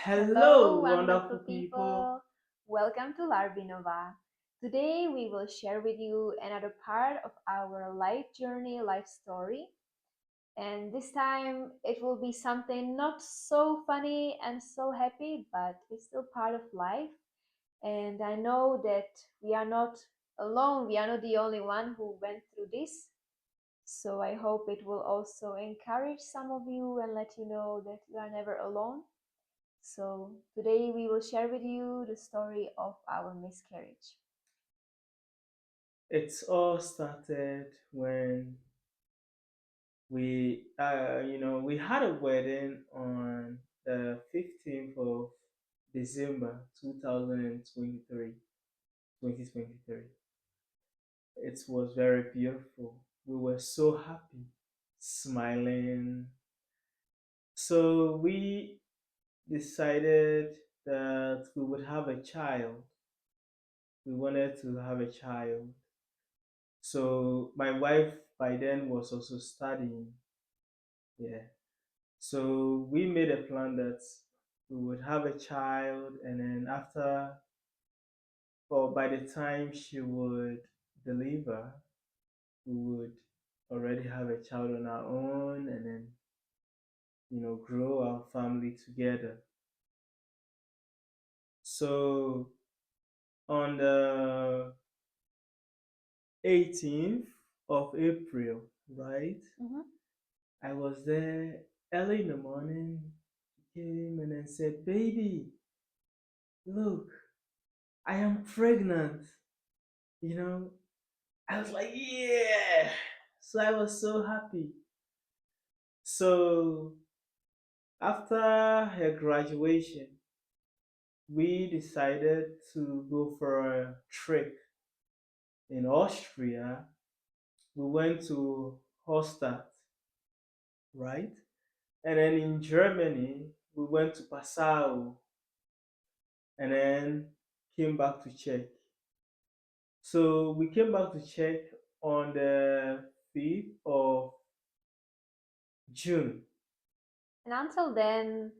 Hello, Hello, wonderful wonderful people. people. Welcome to Larbinova. Today we will share with you another part of our life journey, life story. And this time it will be something not so funny and so happy, but it's still part of life. And I know that we are not alone, we are not the only one who went through this. So I hope it will also encourage some of you and let you know that you are never alone. So, today we will share with you the story of our miscarriage. It's all started when we had a wedding on the 15th of December 2023. 2023. It was very beautiful. We were so happy, smiling. So we decided that we would have a child. We wanted to have a child. So my wife by then was also studying. Yeah. So we made a plan that we would have a child, and then after, or by the time she would deliver, we would already have a child on our own, and then grow our family together. So on the 18th of April, right? Mhm. I was there early in the morning. He came and then said, "Baby, look, I am pregnant." You know, I was like, "Yeah." So I was so happy. So after her graduation, we decided to go for a trip in Austria. We went to Hostad, right? And then in Germany, we went to Passau and then came back to Czech. So we came back to Czech on the 5th of June. And until then,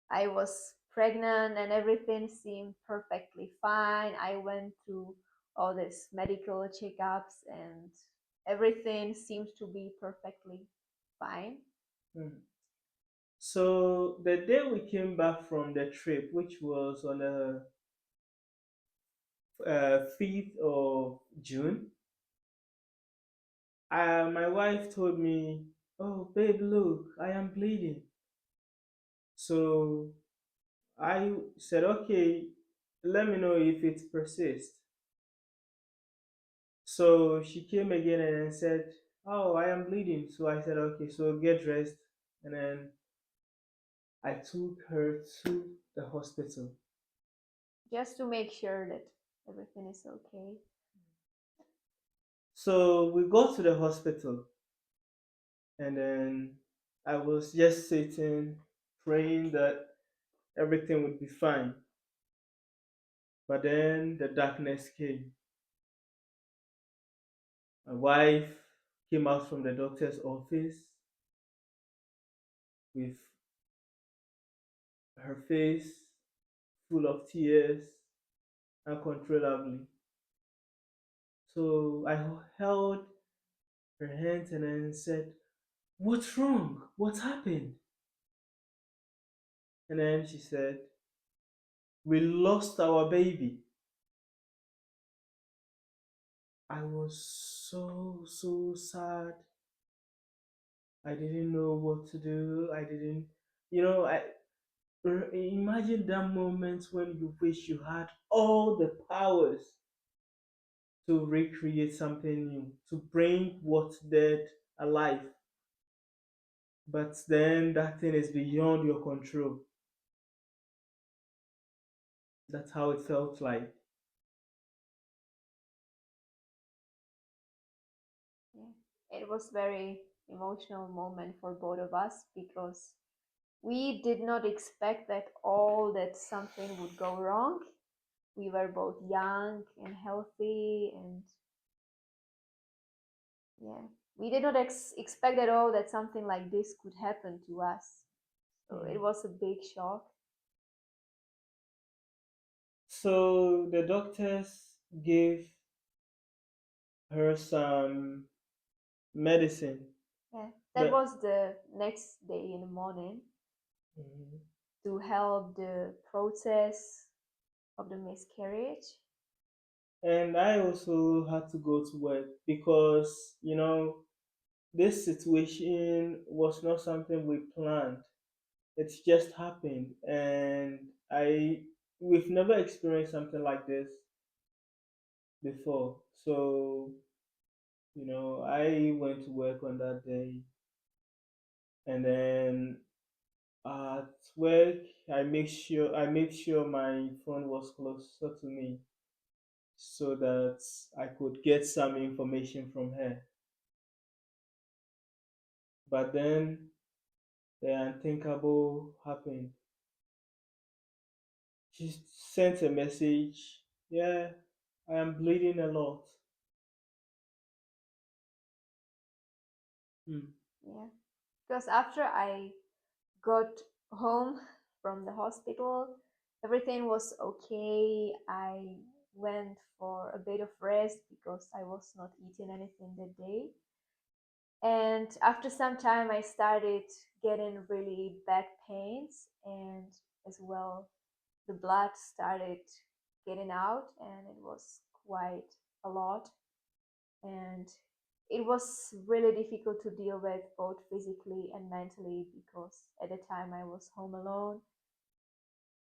I was pregnant and everything seemed perfectly fine. I went through all these medical checkups and everything seems to be perfectly fine. Hmm. So the day we came back from the trip, which was on the 5th of June, my wife told me, "Oh, babe, look, I am bleeding." So I said, "Okay, let me know if it persists." So she came again and then said, "Oh, I am bleeding." So I said, "Okay, so get dressed." And then I took her to the hospital. Just to make sure that everything is okay. So we got to the hospital, and then I was just sitting, praying that everything would be fine. But then the darkness came. My wife came out from the doctor's office with her face full of tears uncontrollably. So I held her hands and then said, "What's wrong? What happened?" And then she said, "We lost our baby." I was so sad. I didn't know what to do. I didn't, I imagine that moment when you wish you had all the powers to recreate something new, to bring what's dead alive. But then that thing is beyond your control. That's how it felt like. Yeah. It was very emotional moment for both of us because we did not expect that all that something would go wrong. We were both young and healthy, and yeah, we did not expect at all that something like this could happen to us. So Hmm. it was a big shock. So the doctors gave her some medicine. Yeah, that But was the next day in the morning Mhm. to help the process of the miscarriage. And I also had to go to work because, this situation was not something we planned. It's just happened, and we've never experienced something like this before. So, I went to work on that day, and then at work, I made sure my phone was closer to me so that I could get some information from her. But then the unthinkable happened. She sent a message. Yeah, I am bleeding a lot. Hmm. Yeah, because after I got home from the hospital, everything was okay. I went for a bit of rest because I was not eating anything that day. And after some time, I started getting really bad pains, and as well, the blood started getting out, and it was quite a lot. And it was really difficult to deal with both physically and mentally because at the time I was home alone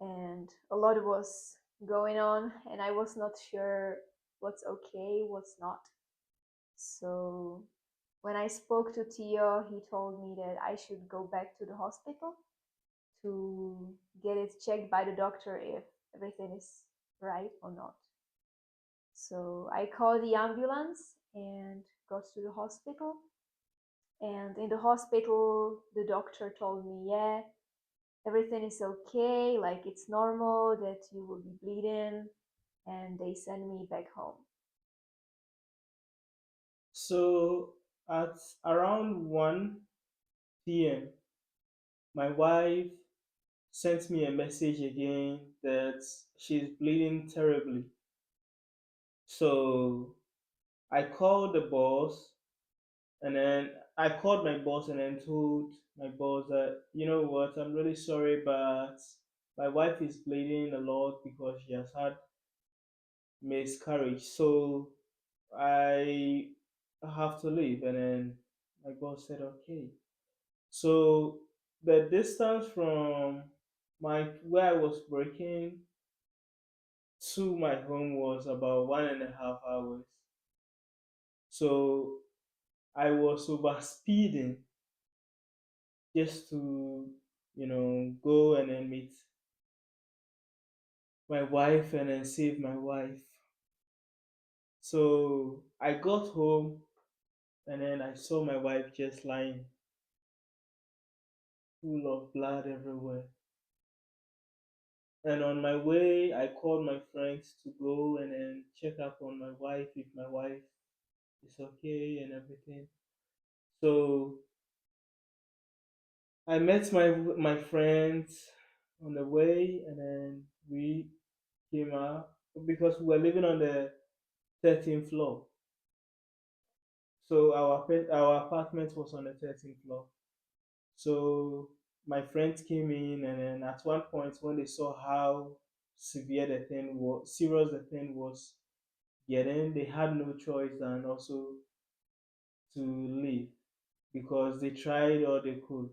and a lot was going on, and I was not sure what's okay, what's not. So when I spoke to Tio, he told me that I should go back to the hospital to get it checked by the doctor if everything is right or not. So I called the ambulance and got to the hospital. And in the hospital, the doctor told me, yeah, everything is okay, like it's normal that you will be bleeding. And they sent me back home. So at around 1 p.m., my wife sent me a message again that she's bleeding terribly. So I called the boss, and then I called my boss and then told my boss that, you know what, I'm really sorry, but my wife is bleeding a lot because she has had miscarriage. So I have to leave. And then my boss said, okay. So the distance from my where I was working to my home was about 1.5 hours. So I was over speeding just to, go and then meet my wife and then save my wife. So I got home and then I saw my wife just lying full of blood everywhere. And on my way, I called my friends to go and then check up on my wife if my wife is okay and everything. So I met my friends on the way, and then we came out because we were living on the 13th floor. So our apartment was on the 13th floor. So my friends came in, and then at one point when they saw how serious the thing was getting, they had no choice than also to leave because they tried all they could.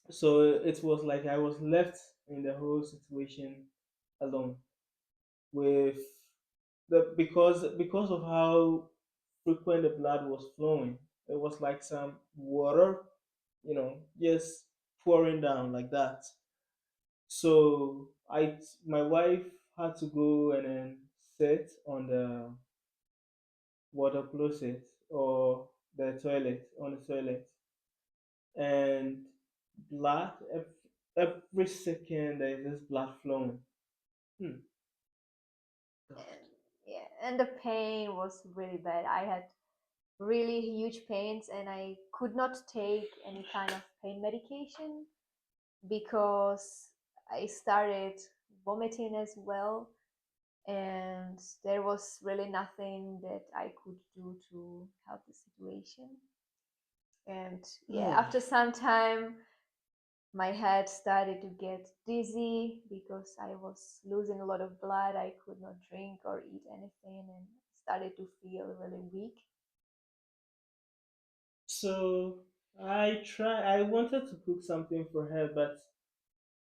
So it was like I was left in the whole situation alone with because of how frequent the blood was flowing. It was like some water, just pouring down like that. So my wife had to go and then sit on the water closet or the toilet, and blood every second there is this blood flowing. Hmm, God. And yeah, and the pain was really bad. I had really huge pains, and I could not take any kind of pain medication because I started vomiting as well. And there was really nothing that I could do to help the situation. And yeah, Oh, after some time, my head started to get dizzy because I was losing a lot of blood. I could not drink or eat anything and started to feel really weak. so I wanted to cook something for her, but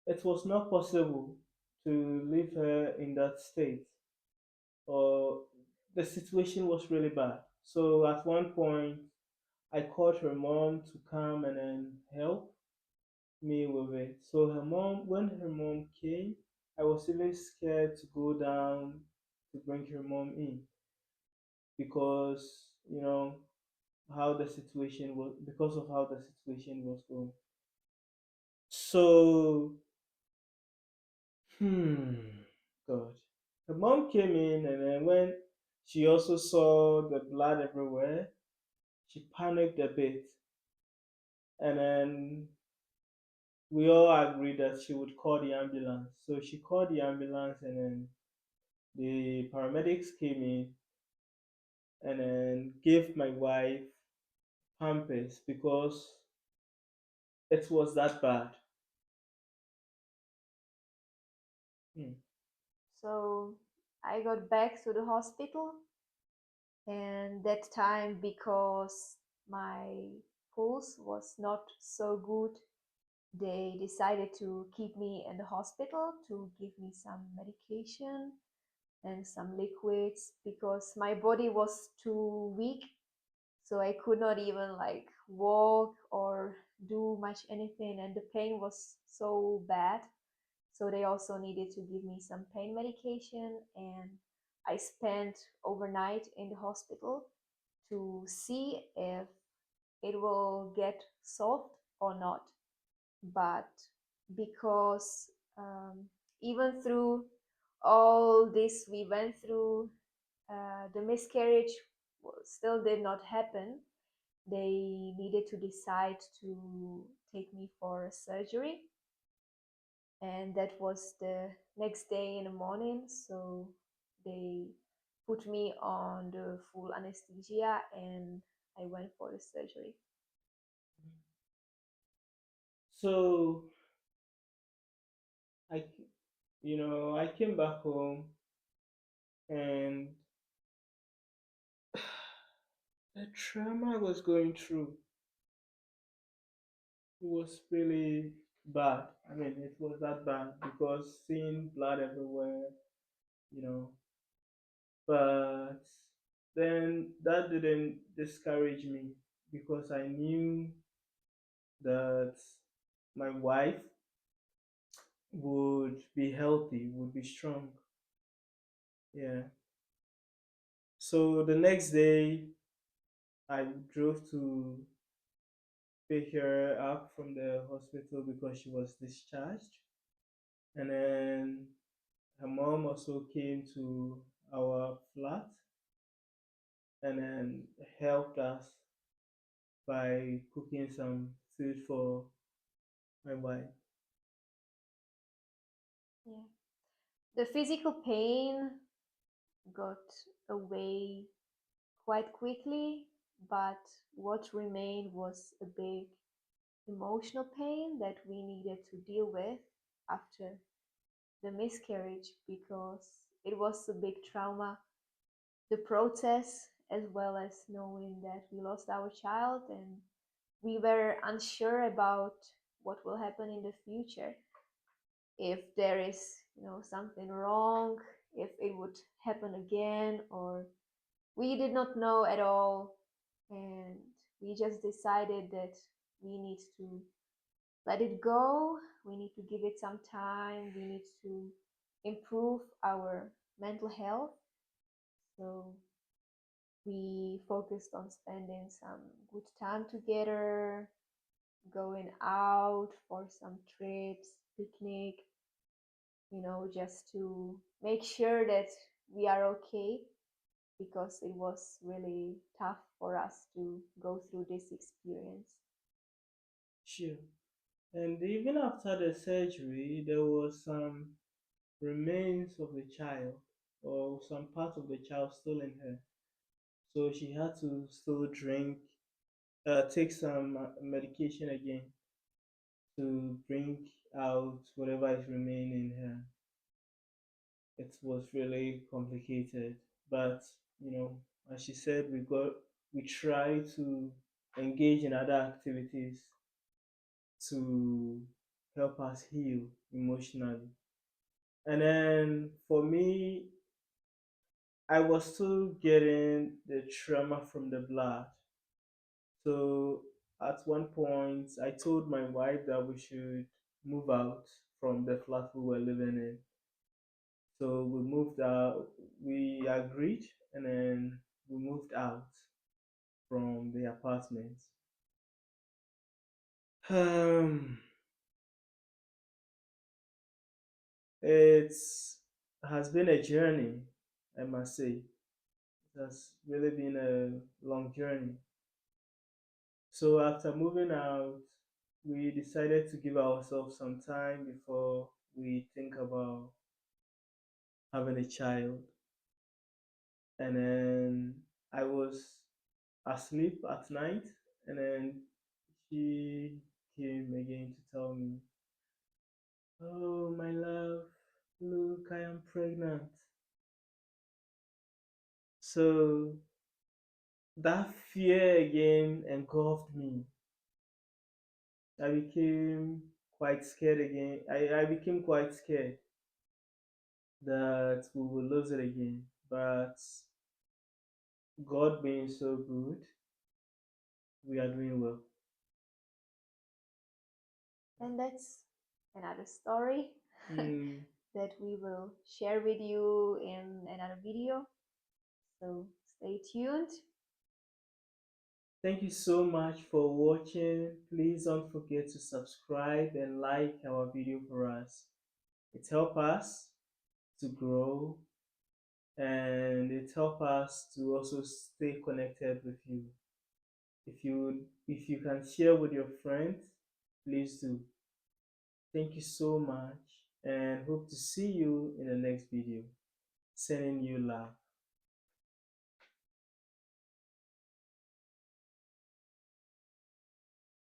it was not possible to leave her in that state, or the situation was really bad. So at one point, I called her mom to come and then help me with it. So when her mom came, I was even scared to go down to bring her mom in because how the situation was because of how the situation was going. So, hmm, God. Her mom came in, and then when she also saw the blood everywhere, she panicked a bit, and then we all agreed that she would call the ambulance. So she called the ambulance, and then the paramedics came in and then gave my wife pampers because it was that bad. Hmm. So I got back to the hospital, and that time, because my pulse was not so good, they decided to keep me in the hospital to give me some medication and some liquids because my body was too weak, so I could not even like walk or do much anything, and the pain was so bad. So they also needed to give me some pain medication, and I spent overnight in the hospital to see if it will get solved or not. But because even through all this we went through, the miscarriage still did not happen. They needed to decide to take me for a surgery, and that was the next day in the morning. So they put me on the full anesthesia, and I went for the surgery. So I came back home, and the trauma I was going through, it was really bad. I mean, it was that bad because seeing blood everywhere, you know. But then that didn't discourage me because I knew that my wife would be healthy, would be strong. Yeah. So the next day, I drove to pick her up from the hospital because she was discharged. And then her mom also came to our flat and then helped us by cooking some food for my wife. Yeah. The physical pain got away quite quickly, but what remained was a big emotional pain that we needed to deal with after the miscarriage because it was a big trauma. The process, as well as knowing that we lost our child and we were unsure about what will happen in the future, if there is something wrong, if it would happen again, or we did not know at all. And we just decided that we need to let it go, we need to give it some time, we need to improve our mental health. So we focused on spending some good time together, going out for some trips, picnic, just to make sure that we are okay, because it was really tough for us to go through this experience. Sure. And even after the surgery, there was some. remains of the child or some part of the child still in her. So she had to still drink, take some medication again to bring out whatever is remaining in her. It was really complicated, but as she said, we try to engage in other activities to help us heal emotionally. And then for me, I was still getting the trauma from the blood. So at one point, I told my wife that we should move out from the flat we were living in. So we moved out, we agreed, and then we moved out from the apartment. Um, it's has been a journey, I must say. It has really been a long journey. So after moving out, we decided to give ourselves some time before we think about having a child. And then I was asleep at night, and then she came again to tell me, "Oh, my love, look, I am pregnant." So that fear again engulfed me. I became quite scared again. I became quite scared that we will lose it again. But God being so good, we are doing well. And that's another story Mm, that we will share with you in another video. So stay tuned. Thank you so much for watching. Please don't forget to subscribe and like our video for us. It helps us to grow, and it helps us to also stay connected with you. If you can share with your friends, please do. Thank you so much and hope to see you in the next video. Sending you love.